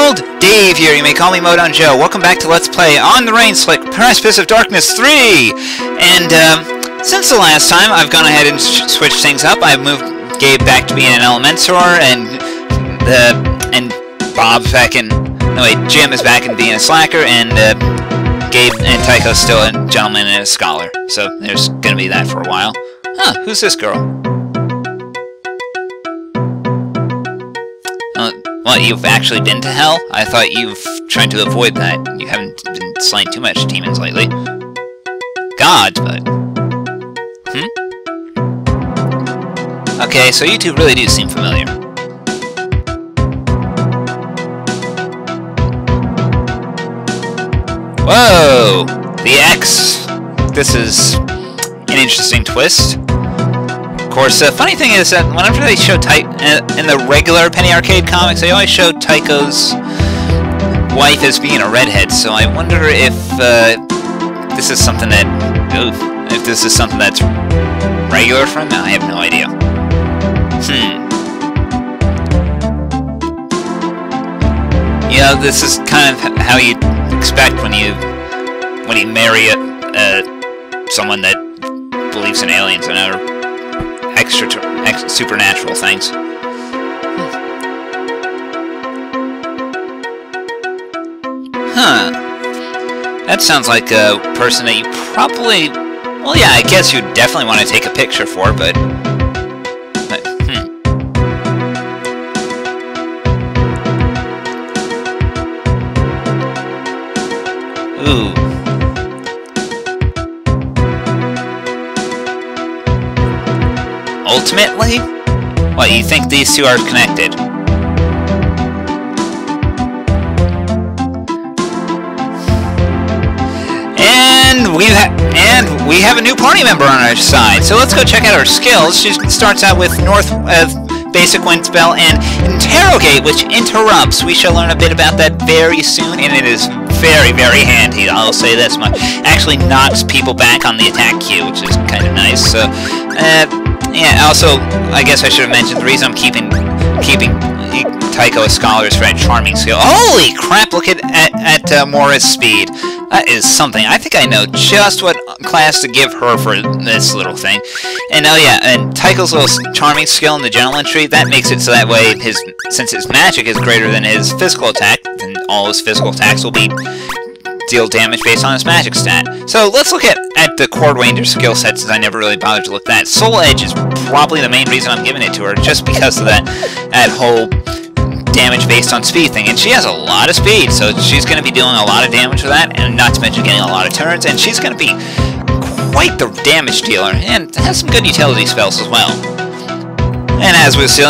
world! Dave here, you may call me mowdownjoe. Welcome back to Let's Play on the Rainslick, Precipice of Darkness 3! And, since the last time, I've gone ahead and switched things up. I've moved Gabe back to being an Elementor, and Bob's back in... No, wait, Jim is back in being a Slacker, and, Gabe and Tycho's still a Gentleman and a Scholar. So, there's gonna be that for a while. Huh, who's this girl? Well, you've actually been to hell? I thought you've tried to avoid that. You haven't been slaying too much demons lately. Gods, but... Okay, so you two really do seem familiar. Whoa! The X! This is an interesting twist. Of course, the funny thing is that whenever they show in the regular Penny Arcade comics, they always show Tycho's wife as being a redhead. So I wonder if this is something that, if this is something that's regular for him. I have no idea. You know, this is kind of how you expect when you marry someone that believes in aliens and other supernatural things. Huh. That sounds like a person that you probably... Well, yeah, I guess you'd definitely want to take a picture for, but ooh. Ultimately? What, you think these two are connected? And we have a new party member on our side. So let's go check out her skills. She starts out with Basic Wind Spell and Interrogate, which interrupts. We shall learn a bit about that very soon, and it is very, very handy. I'll say this much. Actually knocks people back on the attack queue, which is kind of nice. So, yeah, also, I guess I should have mentioned the reason I'm keeping Tycho a Scholar is for that charming skill. Holy crap, look at Mora's speed. That is something. I think I know just what class to give her for this little thing. And oh yeah, and Tycho's little charming skill in the Gentleman tree, that makes it so that way, since his magic is greater than his physical attack, then all his physical attacks will deal damage based on his magic stat. So let's look at the Cordwainer skill set, since I never really bothered to look at that. Soul Edge is probably the main reason I'm giving it to her, just because of that whole damage based on speed thing. And she has a lot of speed, so she's going to be doing a lot of damage with that, and not to mention getting a lot of turns, and she's going to be quite the damage dealer, and has some good utility spells as well. And as we see,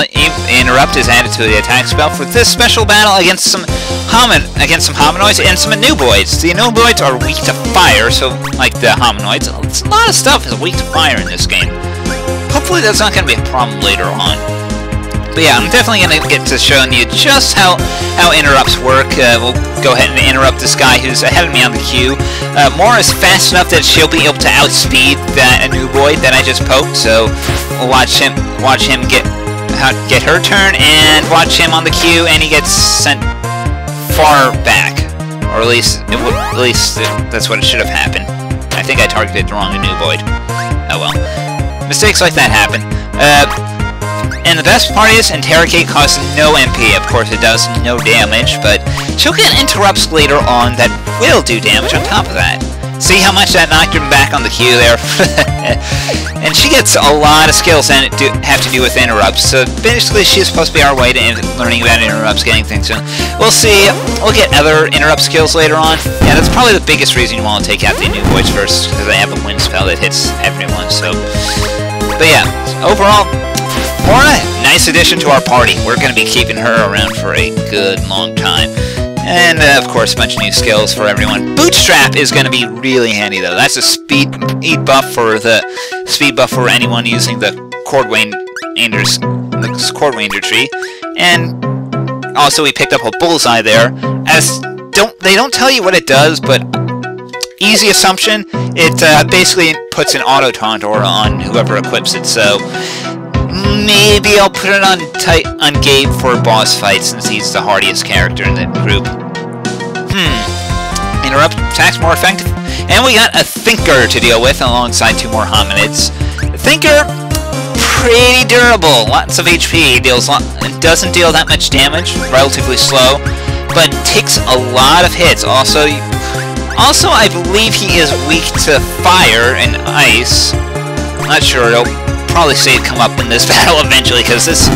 Interrupt is added to the attack spell for this special battle against some hominoids and some anuboids. The anuboids are weak to fire, so like the hominoids, a lot of stuff is weak to fire in this game. Hopefully that's not going to be a problem later on. But yeah, I'm definitely going to get to showing you just how interrupts work. We'll go ahead and interrupt this guy who's ahead of me on the queue. Mora is fast enough that she'll be able to outspeed that anuboid that I just poked, so we'll watch him get her turn, and watch him on the queue, and he gets sent far back. Or at least that's what it should have happened. I think I targeted the wrong anuboid. Oh well. Mistakes like that happen. And the best part is, Interrogate costs no MP. Of course it does no damage, but she'll get interrupts later on that will do damage on top of that. See how much that knocked him back on the queue there? And she gets a lot of skills that have to do with interrupts, so basically she's supposed to be our way to learning about interrupts, getting things done. We'll see, we'll get other interrupt skills later on. Yeah, that's probably the biggest reason you want to take out the anuboids first, because they have a wind spell that hits everyone, so... But yeah, overall... Mora, nice addition to our party. We're going to be keeping her around for a good long time. And, of course, a bunch of new skills for everyone. Bootstrap is going to be really handy, though. That's a speed buff for anyone using the Cordwainer tree. And also we picked up a bullseye there. They don't tell you what it does, but easy assumption, it basically puts an auto taunt on whoever equips it, so Maybe I'll put it on Gabe for a boss fight since he's the hardiest character in the group. Interrupt attacks more effective. And we got a Thinker to deal with alongside 2 more hominids. The Thinker, pretty durable. Lots of HP. Doesn't deal that much damage. Relatively slow. But takes a lot of hits. Also, I believe he is weak to fire and ice. Not sure. It'll probably see it come up in this battle eventually, because this,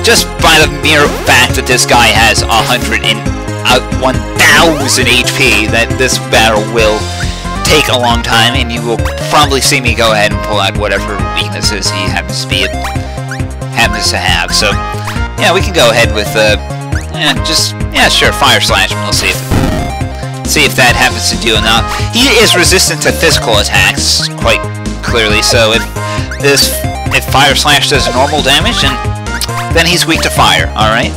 just by the mere fact that this guy has 1,000 HP, that this battle will take a long time, and you will probably see me go ahead and pull out whatever weaknesses he happens to have. So, yeah, we can go ahead with sure, Fire Slash, and we'll see if that happens to do enough. He is resistant to physical attacks, quite clearly. So if Fire Slash does normal damage, then he's weak to fire. All right.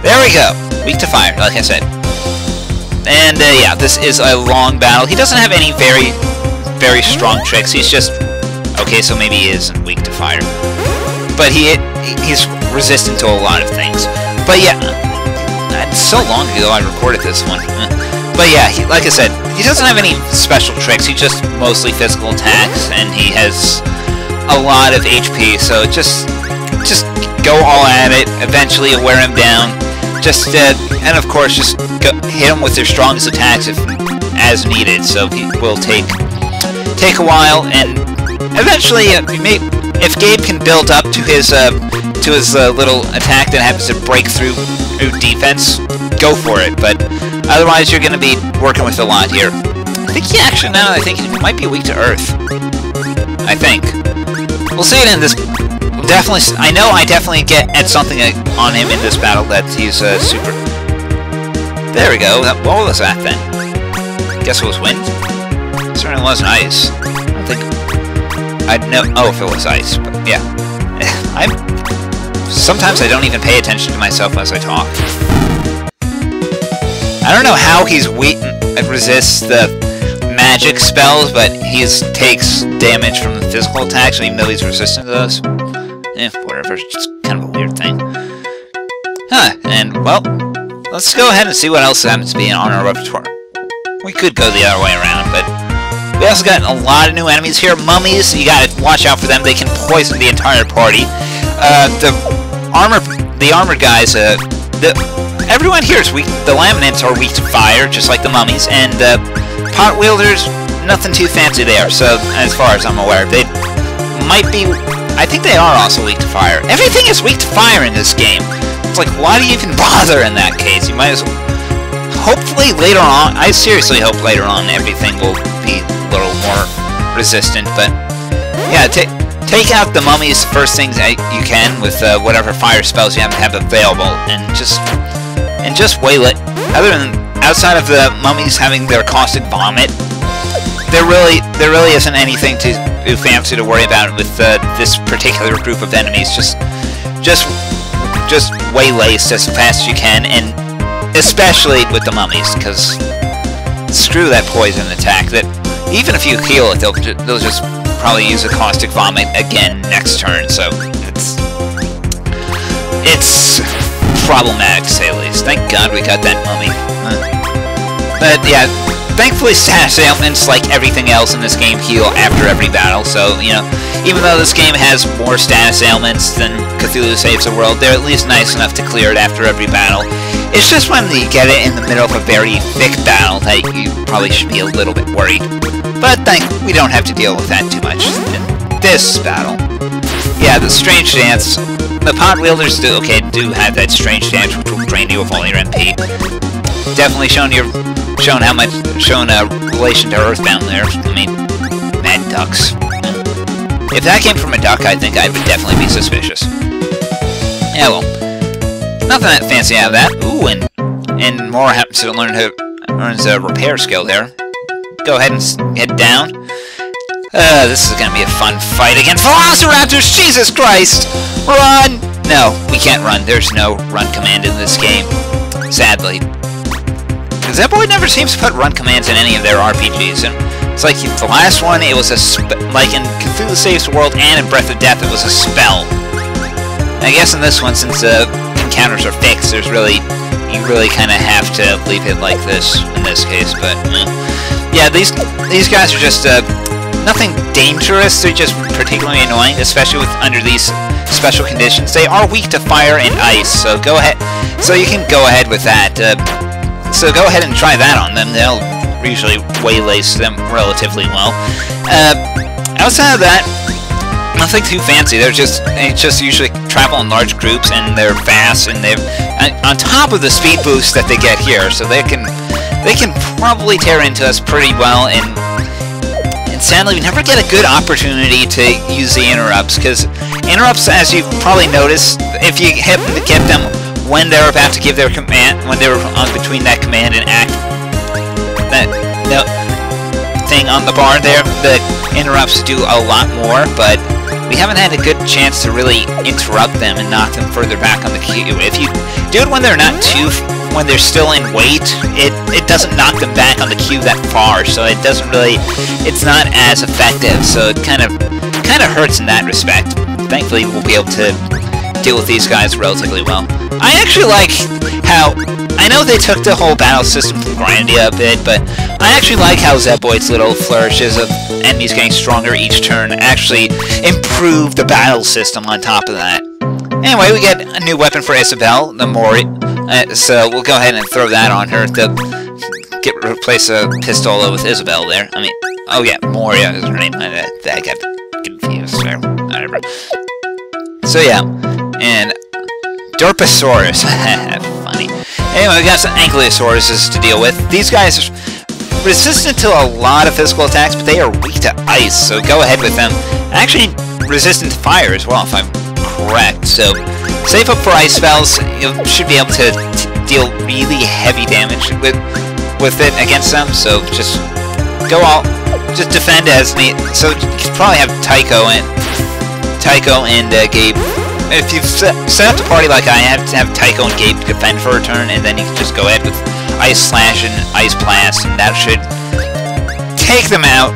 There we go. Weak to fire, like I said. And yeah, this is a long battle. He doesn't have any very, very strong tricks. He's just okay. So maybe he isn't weak to fire, but he's resistant to a lot of things. But yeah, it's so long ago I recorded this one. But yeah, like I said, he doesn't have any special tricks. He just mostly physical attacks, and he has a lot of HP. So just go all at it. Eventually, you'll wear him down. And of course, just hit him with your strongest attacks as needed. So he will take a while, and eventually, if Gabe can build up to his little attack that happens to break through defense, go for it. But otherwise, you're going to be working with a lot here. I think now that I think he might be weak to Earth. I think we'll see it in this. I know I definitely get at something on him in this battle that he's super. There we go. What was that then? Guess it was wind? It certainly wasn't ice. I don't think I'd know. Oh, if it was ice, but yeah. Sometimes I don't even pay attention to myself as I talk. I don't know how he's weak and resists the magic spells, but he takes damage from the physical attacks, even though he's resistant to those. Whatever, it's just kind of a weird thing. And, well, let's go ahead and see what else happens to be on our repertoire. We could go the other way around, but we also got a lot of new enemies here. Mummies, you gotta watch out for them. They can poison the entire party. The armored guys, everyone here is weak. The Laminates are weak to fire, just like the mummies, and the pot wielders, nothing too fancy there. So, as far as I'm aware, they might be. I think they are also weak to fire. Everything is weak to fire in this game. It's like, why do you even bother in that case? You might as well. Hopefully later on, I seriously hope later on everything will be a little more resistant. But yeah, take out the mummies first things that you can with whatever fire spells you happen to have available, and just wail it. Outside of the mummies having their caustic vomit, there really isn't anything too fancy to worry about with this particular group of enemies. Just waylay as fast as you can, and especially with the mummies, because screw that poison attack. That even if you heal it, they'll just probably use a caustic vomit again next turn. So it's problematic to say the least. Thank God we got that mummy. But yeah, thankfully status ailments, like everything else in this game, heal after every battle. So, you know, even though this game has more status ailments than Cthulhu Saves the World, they're at least nice enough to clear it after every battle. It's just when you get it in the middle of a very thick battle that you probably should be a little bit worried. But we don't have to deal with that too much in this battle. Yeah, the strange dance. The pot wielders do have that strange dance, which will drain you of all your MP. Definitely shown a relation to Earthbound there. I mean, mad ducks. If that came from a duck, I think I would definitely be suspicious. Yeah, well, nothing that fancy out of that. Ooh, and Mora happens to earns a repair skill there. Go ahead and head down. This is gonna be a fun fight against Velociraptors. Jesus Christ! Run! No, we can't run. There's no run command in this game, sadly. Because that boy never seems to put run commands in any of their RPGs, and It's like the last one, it was like in Cthulhu Saves the World and in Breath of Death, it was a spell. I guess in this one, since encounters are fixed, you really kind of have to leave it like this in this case. But yeah, these guys are just nothing dangerous. They're just particularly annoying, especially under these special conditions. They are weak to fire and ice, so go ahead. So you can go ahead with that. So go ahead and try that on them. They'll usually waylace them relatively well. Outside of that, nothing too fancy. They just usually travel in large groups, and they're fast, and they're on top of the speed boost that they get here, so they can probably tear into us pretty well. And sadly, we never get a good opportunity to use the interrupts, because interrupts, as you've probably noticed, if you happen to get them when they're about to give their command, when they're on between that command and act, that thing on the bar there, the interrupts do a lot more, but we haven't had a good chance to really interrupt them and knock them further back on the queue. If you do it when they're not when they're still in wait, it doesn't knock them back on the queue that far, so it doesn't really, it's not as effective, so it kind of hurts in that respect. Thankfully, we'll be able to deal with these guys relatively well. I actually like how, I know they took the whole battle system from Grandia a bit, but I actually like how Zeboid's little flourishes of enemies getting stronger each turn actually improve the battle system on top of that. Anyway, we get a new weapon for Isabelle, the Mori, so we'll go ahead and throw that on her to replace a Pistola with Isabelle there. I mean, oh yeah, Moria is her name. I got confused there. Whatever. So yeah, and Dorposaurus. Funny. Anyway, we got some Ankylosauruses to deal with. These guys are resistant to a lot of physical attacks, but they are weak to ice, so go ahead with them. Actually, resistant to fire as well, if I'm correct. So, save up for ice spells. You should be able to deal really heavy damage with it against them, so just go all, just defend as neat. So, you could probably have Tycho and Gabe. If you've set up the party like I have, to have Tycho and Gabe defend for a turn, and then you can just go ahead with Ice Slash and Ice Blast, and that should take them out.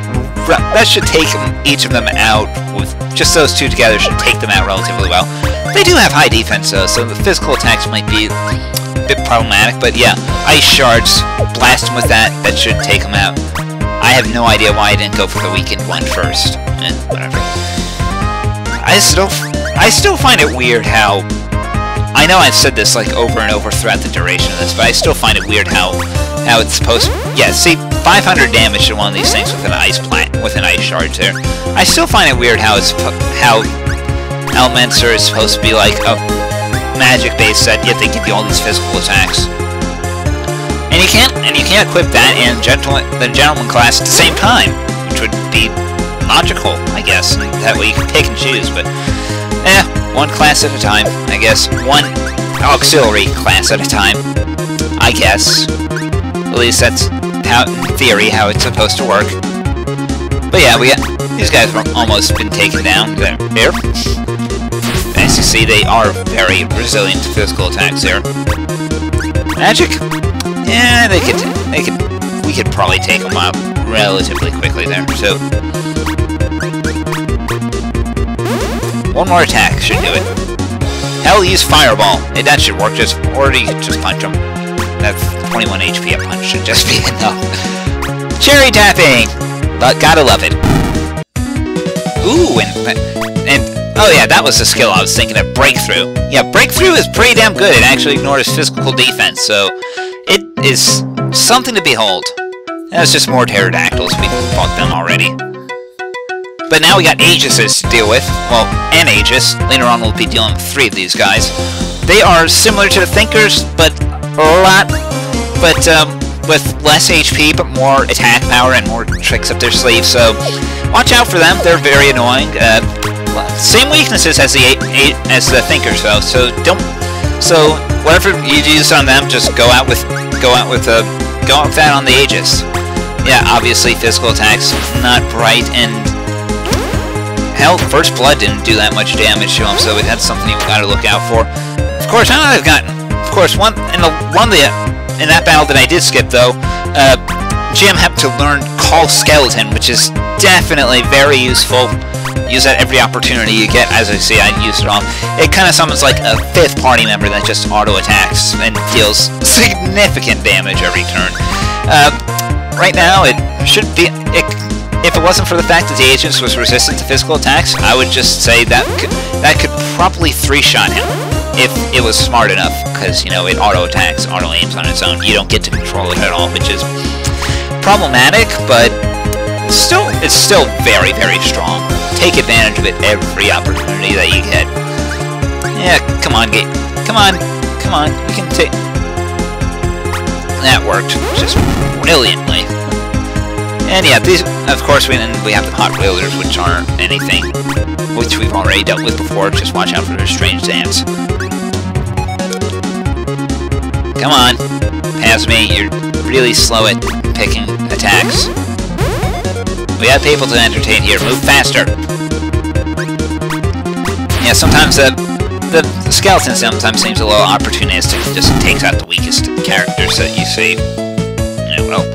That should take each of them out. With just those two together, should take them out relatively well. They do have high defense though, so the physical attacks might be a bit problematic. But yeah, Ice Shards, blast them with that. That should take them out. I have no idea why I didn't go for the weakened one first. Whatever. I still find it weird how, I know I've said this like over and over throughout the duration of this, but I still find it weird how it's supposed to, yeah, see, 500 damage to one of these things with an ice shard there. I still find it weird how Elementor is supposed to be like a magic-based set, yet they give you all these physical attacks. And you can't equip that and the Gentleman class at the same time, which would be logical, I guess. That way you can pick and choose, but one class at a time, I guess. One auxiliary class at a time, I guess. At least that's how, in theory, how it's supposed to work. But yeah, these guys have almost been taken down there. As you see, they are very resilient to physical attacks there. Magic? Yeah, we could probably take them out relatively quickly there, so one more attack should do it. Hell, use Fireball. That should work. Just punch them. That's 21 HP a punch should just be enough. Cherry tapping! But gotta love it. Ooh, and oh yeah, that was the skill I was thinking of. Breakthrough. Yeah, Breakthrough is pretty damn good. It actually ignores physical defense, so it is something to behold. That's just more pterodactyls. We fought them already. But now we got Aegises to deal with. Well, an Aegis. Later on we'll be dealing with 3 of these guys. They are similar to the Thinkers, but with less HP, but more attack power and more tricks up their sleeve, so watch out for them. They're very annoying. Same weaknesses as the Thinkers though, so whatever you use on them, just go out with that on the Aegis. Yeah, obviously physical attacks not bright, and hell, First Blood didn't do that much damage to him, so that's something you gotta look out for. Of course, I know I've gotten, in that battle that I did skip though, Jim had to learn Call Skeleton, which is definitely very useful. Use that every opportunity you get. As I say, I use it all. It kind of summons like a 5th party member that just auto-attacks and deals significant damage every turn. Right now, it should be... If it wasn't for the fact that the Aegis was resistant to physical attacks, I would just say that could probably 3-shot him. If it was smart enough, because, you know, it auto-attacks, auto-aims on its own. You don't get to control it at all, which is problematic, but it's still very, very strong. Take advantage of it every opportunity that you get. Yeah, come on, come on, you can take... That worked just brilliantly. And yeah, these, of course, we have the hot wheelers, which aren't anything, which we've already dealt with before. Just watch out for their strange dance. Come on, pass me. You're really slow at picking attacks. We have people to entertain here. Move faster. Yeah, sometimes the skeleton sometimes seems a little opportunistic. It just takes out the weakest characters that you see. Yeah, well,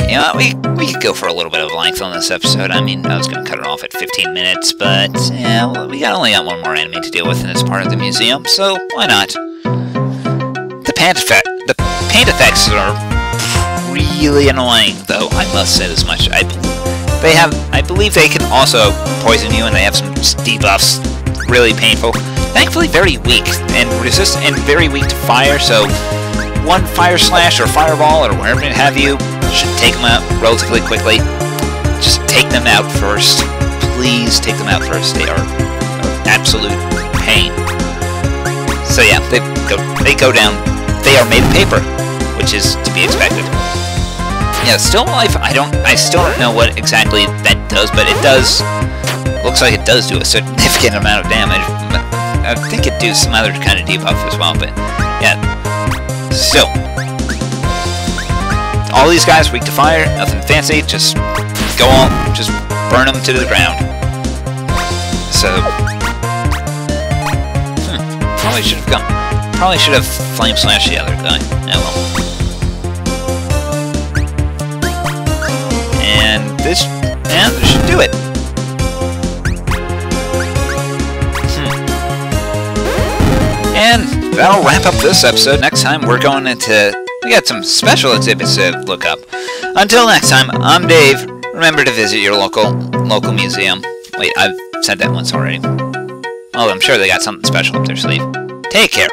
yeah, we could go for a little bit of length on this episode. I mean, I was going to cut it off at 15 minutes, but yeah, well, we only got one more enemy to deal with in this part of the museum, so why not? The paint effects are really annoying, though. I must say as much. I believe they can also poison you, and they have some debuffs. Really painful. Thankfully, very weak and resistant, and very weak to fire. So, one fire slash or fireball or whatever it have you should take them out relatively quickly. Just take them out first. Please take them out first. They are absolute pain. So yeah, they go down. They are made of paper, which is to be expected. Yeah, still alive. I still don't know what exactly that does, but it does. Looks like it does do a significant amount of damage. I think it do some other kind of debuff as well, but yeah. So all these guys weak to fire, nothing fancy. Just go on, just burn them to the ground. So probably should have gone. Probably should have flame slashed the other guy. Oh well. And this should do it. And that'll wrap up this episode. Next time we're going into... We got some special exhibits to look up. Until next time, I'm Dave. Remember to visit your local museum. Wait, I've said that once already. Oh, I'm sure they got something special up their sleeve. Take care.